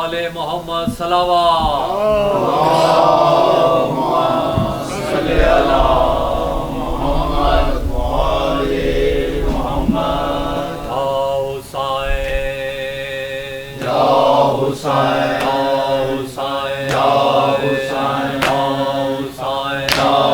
آل محمد صلوات اللهم صل علی محمد وآل محمد یا حسین یا یا حسین حسین یا یا حسین حسین یا یا حسین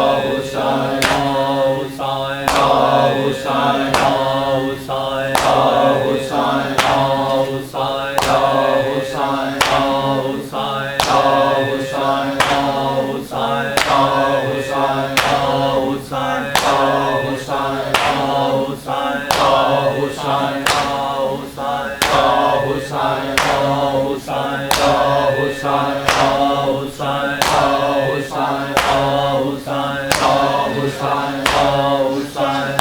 حسین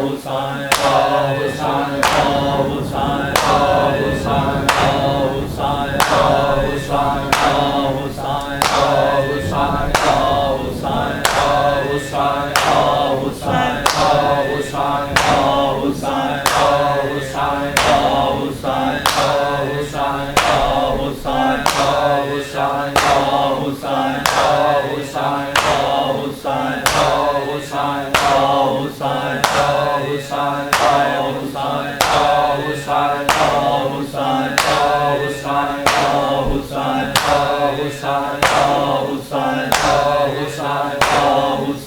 یا یا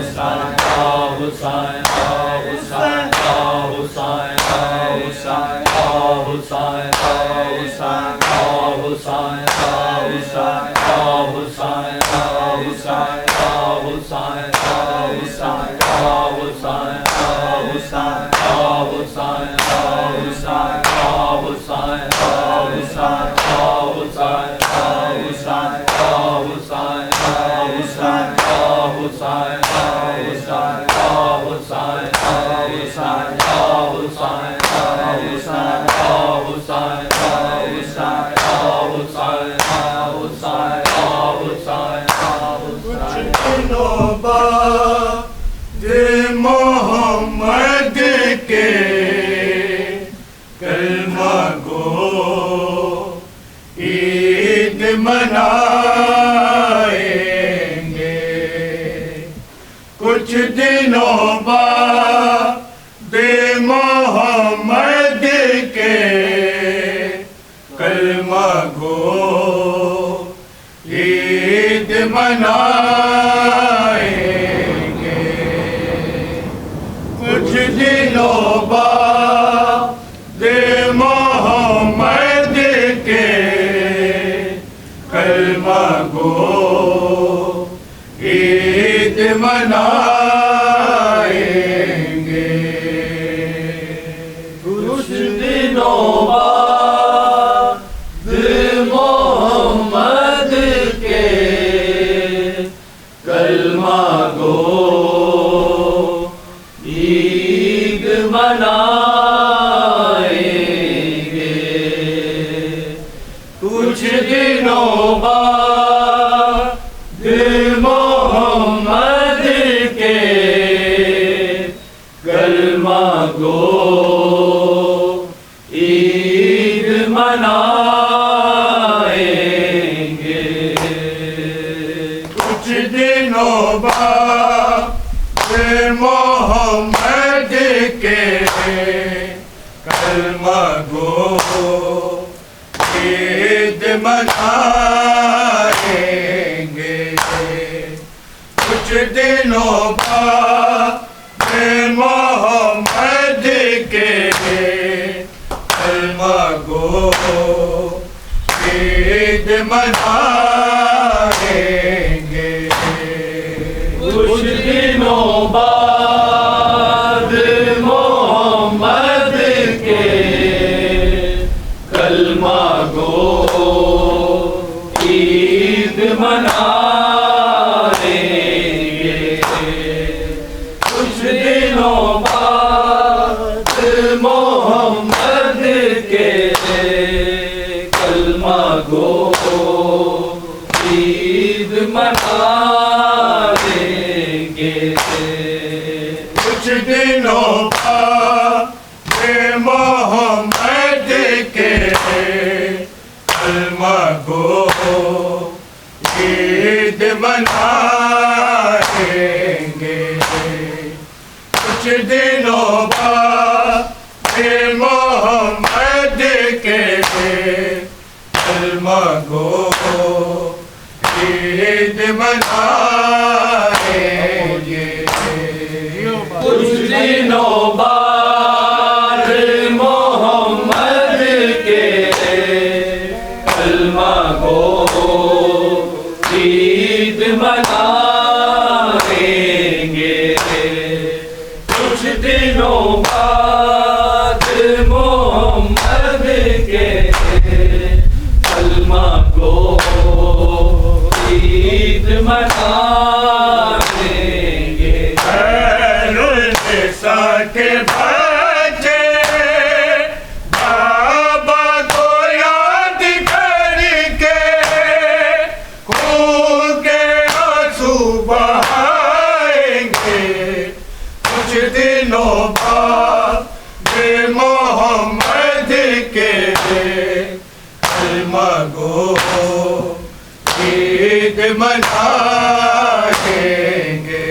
حسین حسین یا یا حسین حسین یا یا حسین محمد کے کلمہ گو عید منائیں گے کچھ دنوں بعد محمد کے کلمہ گو عید منائیں گے کچھ دنوں بعد محمد کے کلمہ گو عید منائیں گے کچھ دنوں بعد محمد کے کلمہ گو عید منائیں گے کچھ دنوں بعد محمد کے کلمہ گو عید منائیں گے کچھ دنوں بعد محمد کے کلمہ گو عید منائیں گے کچھ دنوں بعد محمد کے کلمہ گو عید منائیں گے کچھ دنوں بعد محمد کے کو عید منائیں گے کچھ دنوں بعد محمد کے کلمہ گو عید منائیں گے کچھ دنوں بعد محمد کے کلمہ گو عید منائیں گے کچھ دنوں بعد محمد کے کلمہ گو عید منائیں گے خیرالنساء کے بچے بابا کو یاد کر کے خون کے آنسو بہائیں گے کچھ دنوں بعد محمد کے کلمہ گو عید منائیں گے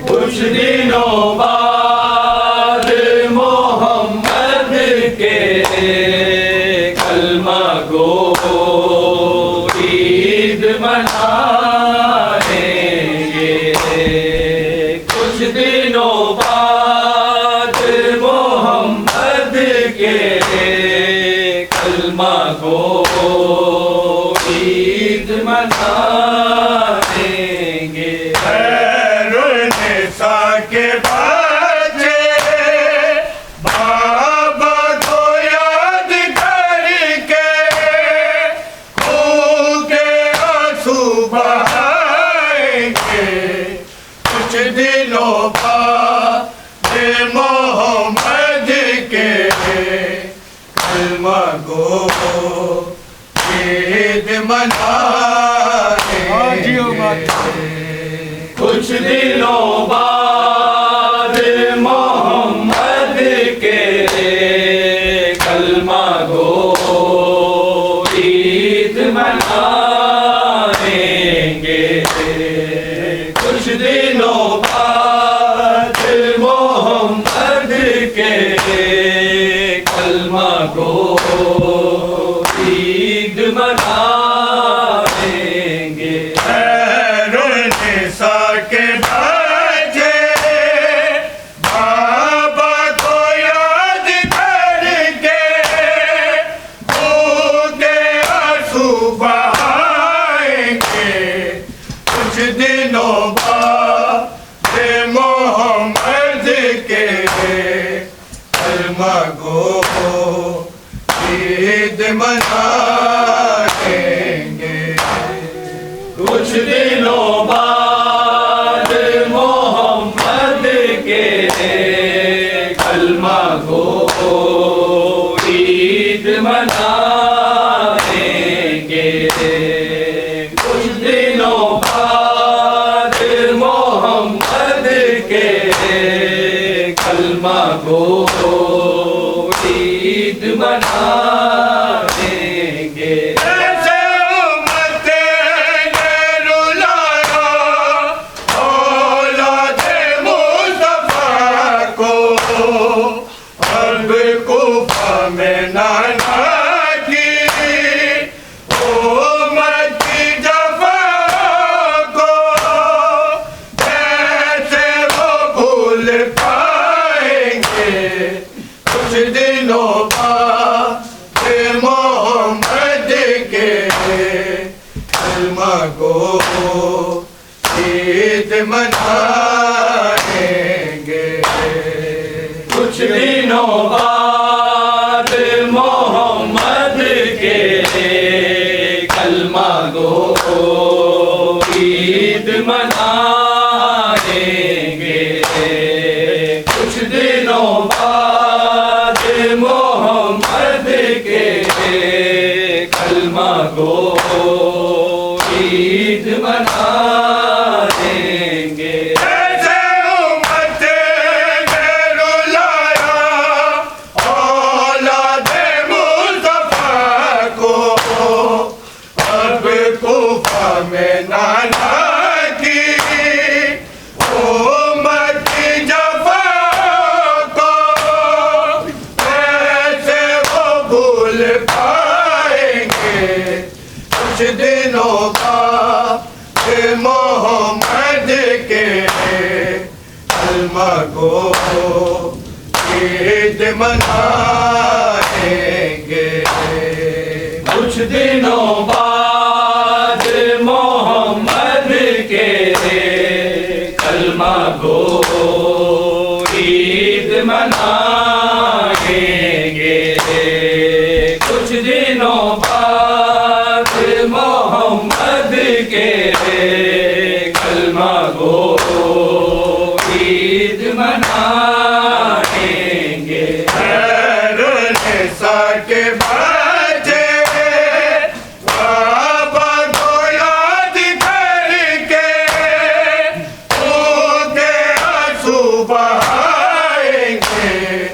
کچھ دنوں بعد محمد کے کلمہ گو عید منائیں گے کچھ دنوں بعد محمد کے کلمہ گو عید منائیں گے خیرالنساء کے بچے بابا کو یاد کر کے خون کے آنسو بہائیں گے کچھ دنوں بعد محمد کے کلمہ گو عید منائیں گے کچھ دنوں بعد محمد کے کلمہ گو عید منائیں گے کچھ دنوں بعد محمد کے کلمہ گو عید منائیں گے خیرالنساء کے بچے بابا کو یاد کر کے خون کے آنسو بہائیں گے کچھ دنوں بعد محمد کے کلمہ گو عید منائیں گے کچھ دنوں بعد محمد کے کلمہ گو عید منائیں گے کچھ دنوں بعد محمد کے کلمہ گو عید منائیں گے ایسے امت نے رلایا اولاد مصطفیٰ کو حرب کوفہ میں نانا کی امت کی جفا کو کیسے وہ بھول پائیں گے کچھ دنوں بعد محمد کے کلمہ گو عید منائیں گے کچھ دنوں بعد محمد کے کلمہ گو عید منائیں گے کچھ دنوں بعد محمد کے کلمہ گو عید منائیں گے ایسے امت نے رلایا اولاد مصطفیٰ کو مل پائیں گے کچھ دنوں بعد محمد کے کلمہ گو عید منائیں گے کچھ دنوں بعد محمد کے کلمہ گو عید منائیں گے کچھ دنوں بعد محمد کے کلمہ گو عید منائیں گے کے بچے بابا کو یاد کر کے ان کے آنسو بہائیں گے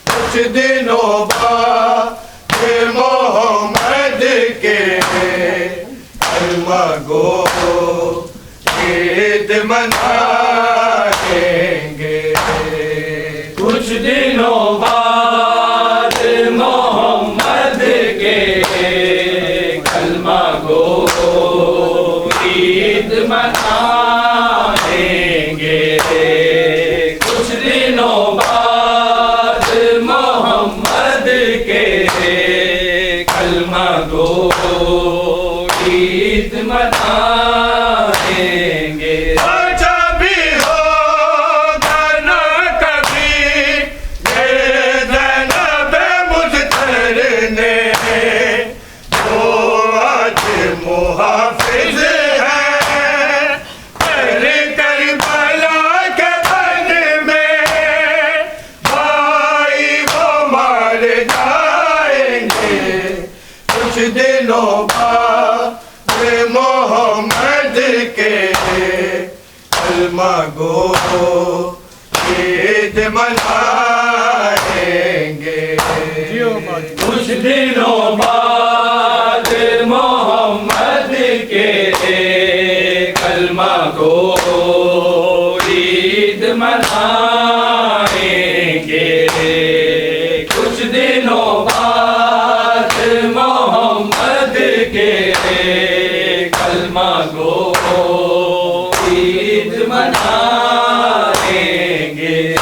کچھ دنوں بعد محمد کے کلمہ گو عید منائیں گے کچھ دنوں بعد محمد کے کلمہ گو عید منائیں گے کچھ دنوں بعد محمد کے کلمہ گو عید منائیں گے محافظ ہے کربلا کے بن میں بھائی وہ مار جائیں گے کچھ دنوں بعد محمد کے کلمہ گو عید منائیں گے کچھ دنوں بعد محمد کے کلمہ گو عید منائیں گے کچھ دنوں بعد محمد کے کلمہ گو عید منائیں گے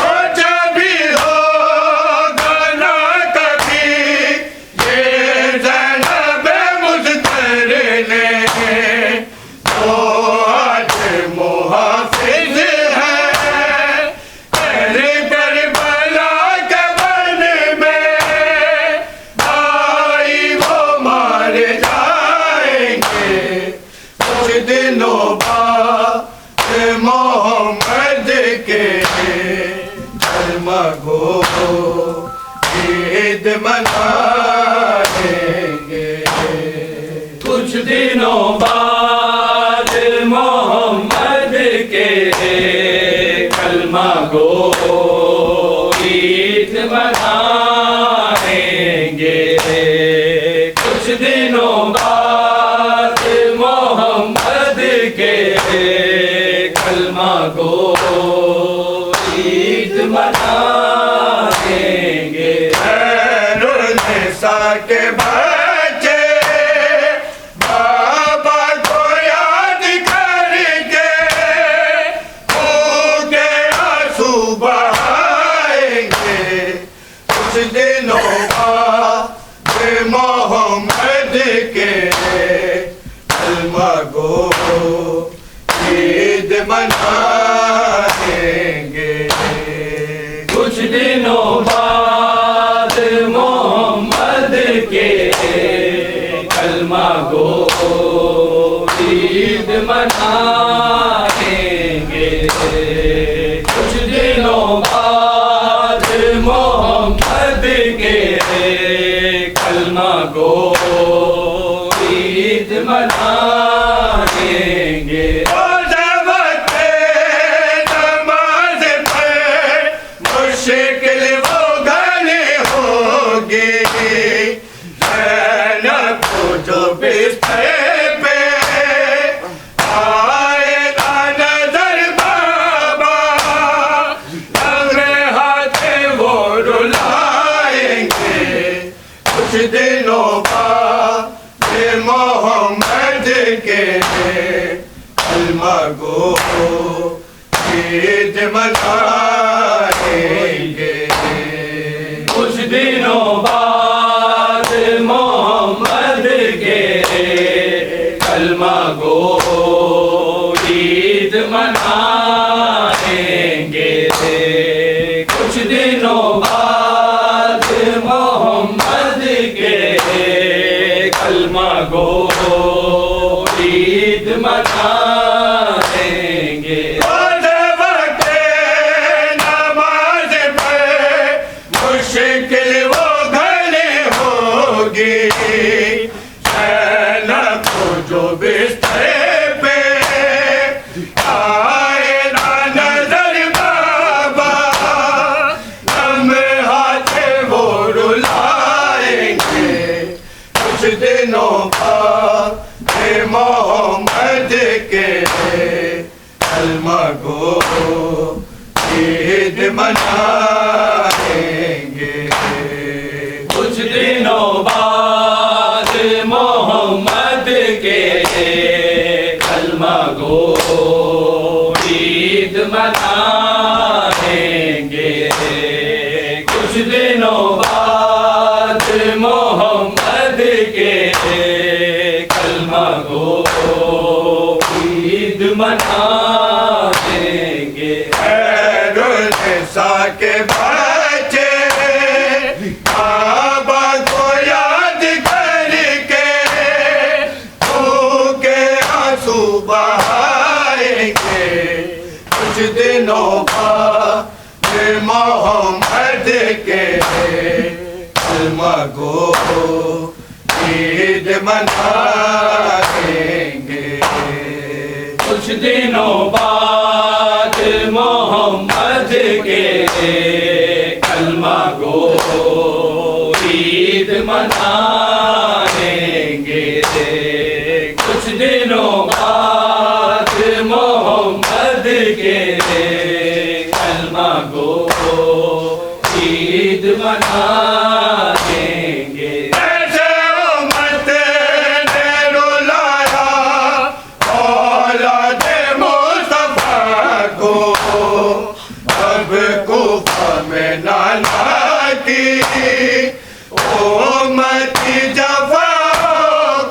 دنوں بعد محمد کے کلمہ گو عید منائیں گے کچھ دنوں بعد محمد کے کلمہ گو عید منائیں گے کچھ دنوں بعد محمد کے کلمہ گو عید منائیں گے النساء کے بچے بابا کو یاد کر کے ان کے آنسو بہائیں گے کچھ دنوں بعد محمد کے کلمہ گو عید منائیں گے کچھ دنوں بعد محمد کے کلمہ گو عید منائیں گے کچھ دنوں بعد محمد کے کلمہ گو عید منائیں گے مشکل وہ گھر ہوگی زینب کو جو بستر پہ آئے گا نظر بابا لمحے ہاتھ وہ رلائیں گے کچھ کچھ دنوں بعد محمد کے کلمہ گو عید منائیں گے کچھ دنوں بعد محمد کے کلمہ گو عید منائیں گے کچھ دنوں بعد محمد کے کلمہ گو عید منائیں گے مشکل وہ گھڑی ہوگی زینب کو جو بستر پہ آئے نہ نظر بابا لمحات وہ رلائیں گے کچھ دنوں بعد محمد کے کلمہ گو عید منائیں گے کچھ دنوں بعد محمد کے کلمہ گو عید منائیں گے کچھ دنوں بعد محمد کے کلمہ گو عید منائیں گے کے بچے بابا کو یاد کر کے کے آنسو بہائیں گے کچھ دنوں بعد محمد کے کلمہ گو عید منائیں گے کچھ دنوں بعد محمد کے کلمہ گو عید منائیں گے کچھ دنوں بعد محمد کے کلمہ گو عید منائیں گے امتی جفا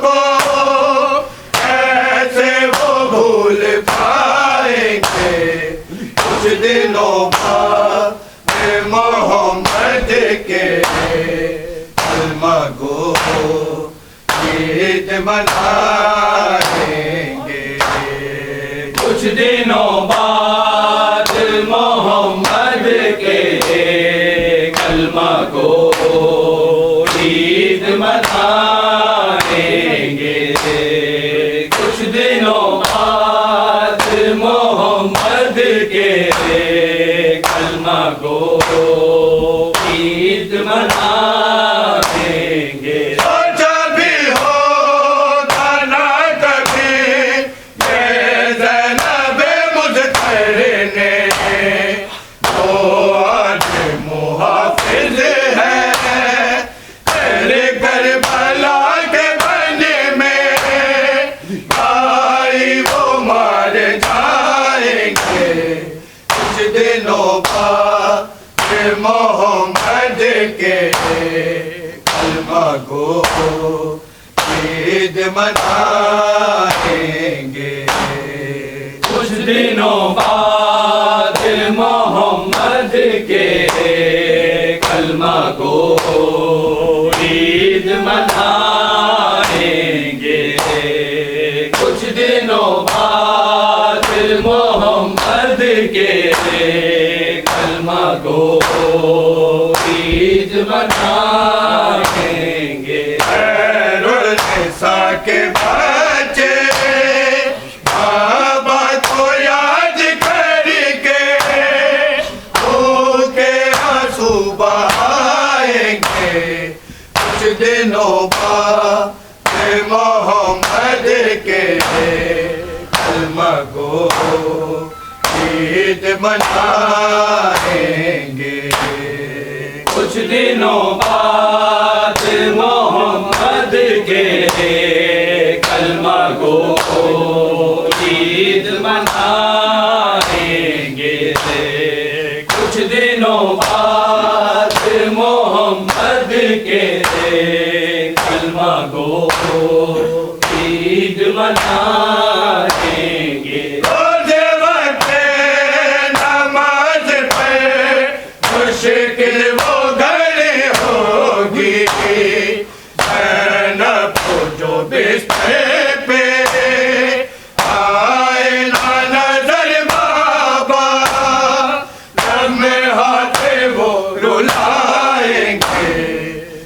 کو ایسے وہ بھول پائیں گے کچھ دنوں بعد محمد کے کلمہ گو عید منائیں گے کچھ دنوں بعد محمد کے کلمہ گو عید منائیں گے کچھ دنوں بعد محمد کے کلمہ گو عید منائیں گے سوچا بھی ہوگا نہ کبھی یہ زینب مظفر نے وہ آج محافظ ہے تیرے کربلا کے بنے میں بھائی وہ مار جائیں گے کچھ دنوں بعد محمد کے کلمہ گو عید منائیں گے کچھ دنوں بعد محمد کے کلمہ گو عید منائیں گے کچھ دنوں بعد محمد کے کلمہ گو عید منائیں گے خیرالنساء کے بچے بابا کو یاد کر کے کے آنسو بہائیں گے کچھ دنوں بعد محمد کے کلمہ گو عید منائیں گے کچھ دنوں بعد کے کلمہ گو عید منائیں گے روز وقت نماز پہ مشکل وہ گھڑی ہوگی زینب کو جو بستر پہ آئے نہ نظر بابا رب میں ہاتھ وہ رلائیں گے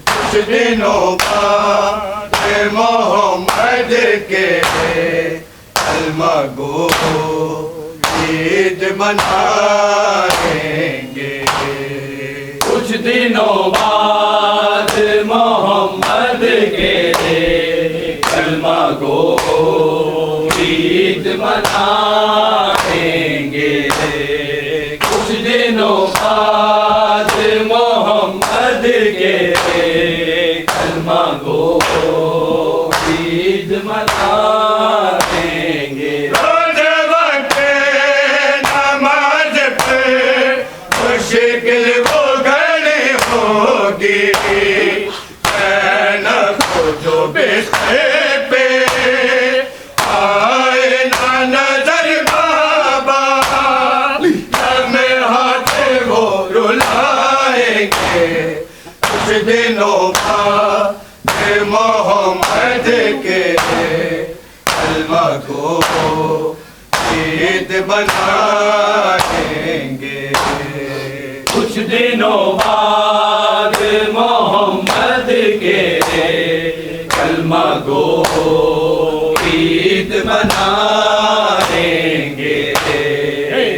کچھ دنوں بعد محمد کے کلمہ گو عید منائیں گے کچھ دنوں بعد محمد کے کلمہ گو عید منائیں گے کچھ دنوں بعد محمد کے کلمہ گو عید منائیں گے روز وقت نماز پہ مشکل وہ گھڑی ہوگی زینب کو جو بستر پہ آئے نہ نظر بابا لب میں ہاتھ وہ رلائیں گے کچھ دنوں بعد محمد کے کلمہ گو عید منائیں گے کچھ دنوں بعد محمد کے کلمہ گو عید منائیں گے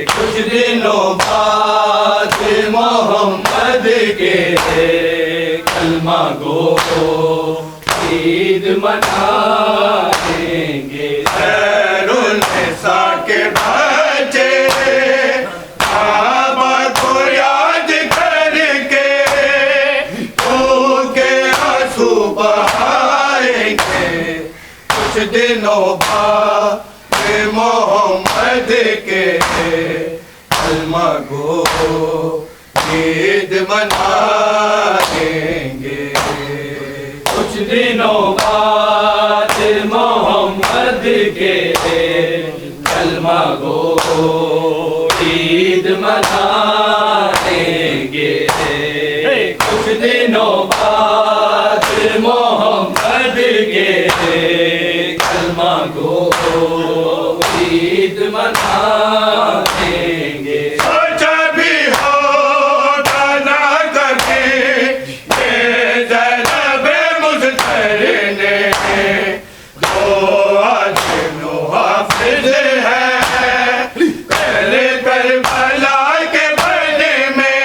کچھ دنوں بعد محمد کے کلمہ گو عید منائیں گے خیر النساء کے بچے بابا کو یاد کر کے کے آنسو بہائیں گے کچھ دنوں بعد محمد کے کلمہ گو عید منائیں گے کچھ دنوں بعد محمد کے کلمہ گو عید منائیں گے کچھ دنوں بعد محمد کے کلمہ گو عید منائیں گے سوچا بھی ہوگا نہ کبھی یہ زینب مضطر نے جو آج نو حافظ ہے پہلے کربلا کے بنے میں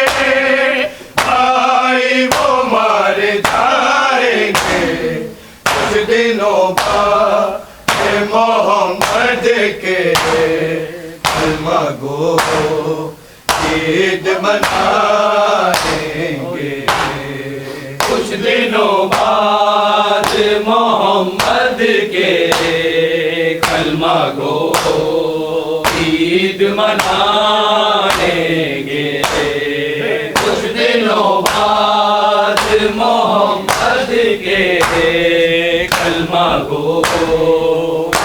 بھائی وہ مار جائیں گے کچھ دنوں بعد محمد کے کلمہ گو عید منائیں گے کچھ دنوں بعد محمد کے کلمہ گو عید منائیں گے کچھ دنوں بعد محمد کے کلمہ گو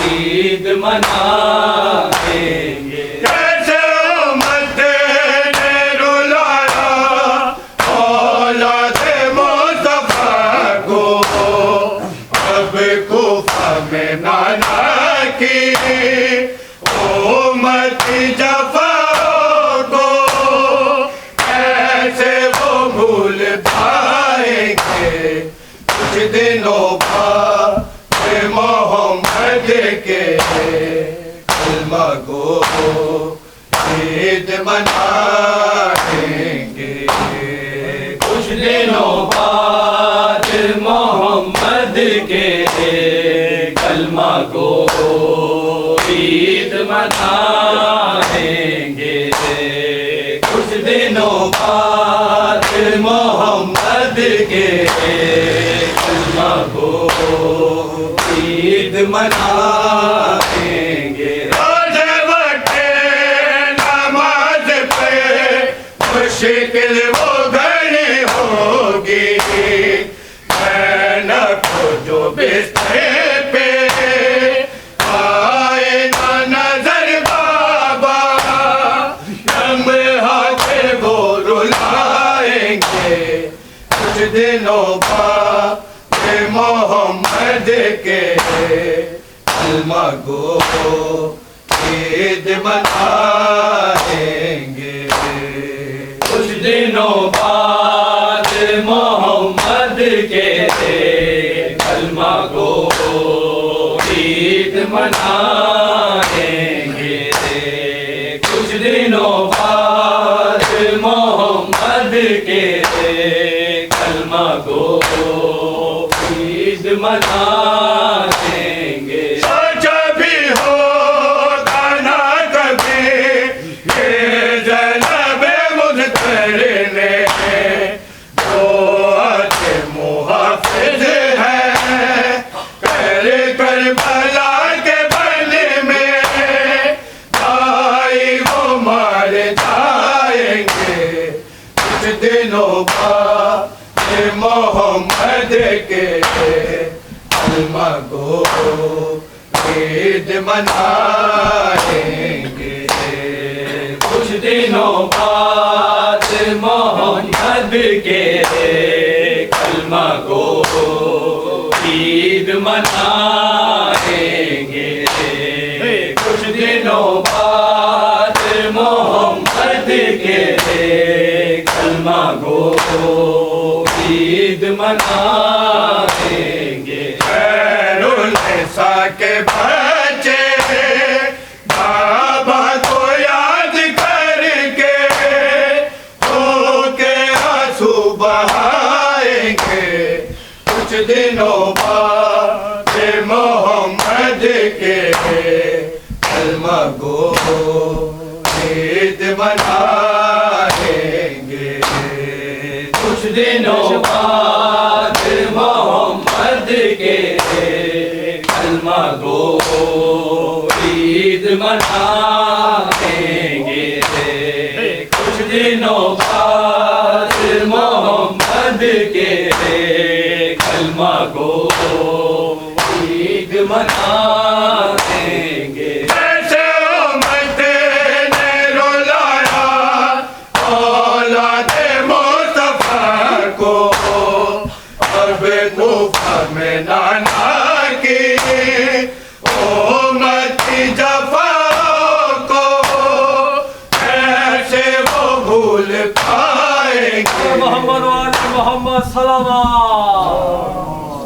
عید منائیں گے کیسے امت نے رلایا اولاد مصطفیٰ کو اب کوفہ میں نانا کی امت جفا کو کیسے وہ بھول پائیں گے کچھ دنوں بعد محمد کے کلمہ گو عید منائیں گے کچھ دنوں بعد محمد کے کلمہ گو عید منائیں گے کچھ دنوں بعد محمد کے کلمہ گو عید منائیں گے روز وقت نماز پہ مشکل وہ گھڑی ہوگی محمد کے کلمہ گو عید منائیں گے کچھ دنوں بعد محمد کے کلمہ گو عید منائیں گے کچھ دنوں بعد محمد کے کلمہ گو عید منائیں گے سوچا بھی ہوگا نہ کبھی یہ جناب مظفر نے جو اچھے محافظ ہیں کر کربلا کے بن میں بھائی وہ مار جائیں گے کچھ دنوں بعد محمد کے کلمہ گو عید منائیں گے کچھ دنوں بعد محمد کے کلمہ گو عید منائیں گے کچھ دنوں بعد محمد کے کلمہ گو عید منائیں گے خیر النساء کے بچے بابا کو یاد کر کے ہو کے آنسو بہائیں گے کچھ دنوں بعد محمد کے کلمہ گو عید منائیں گے کچھ دنوں بعد محمد کے کلمہ گو عید منائیں گے کچھ دنوں بعد محمد کے کلمہ گو عید منائیں گے ایسے امت نے رلایا اولاد مصطفیٰ کو اب کوفہ میں نانا کی امتی جفاؤں کو کیسے وہ بھول پائیں گے محمد وآل محمد سلام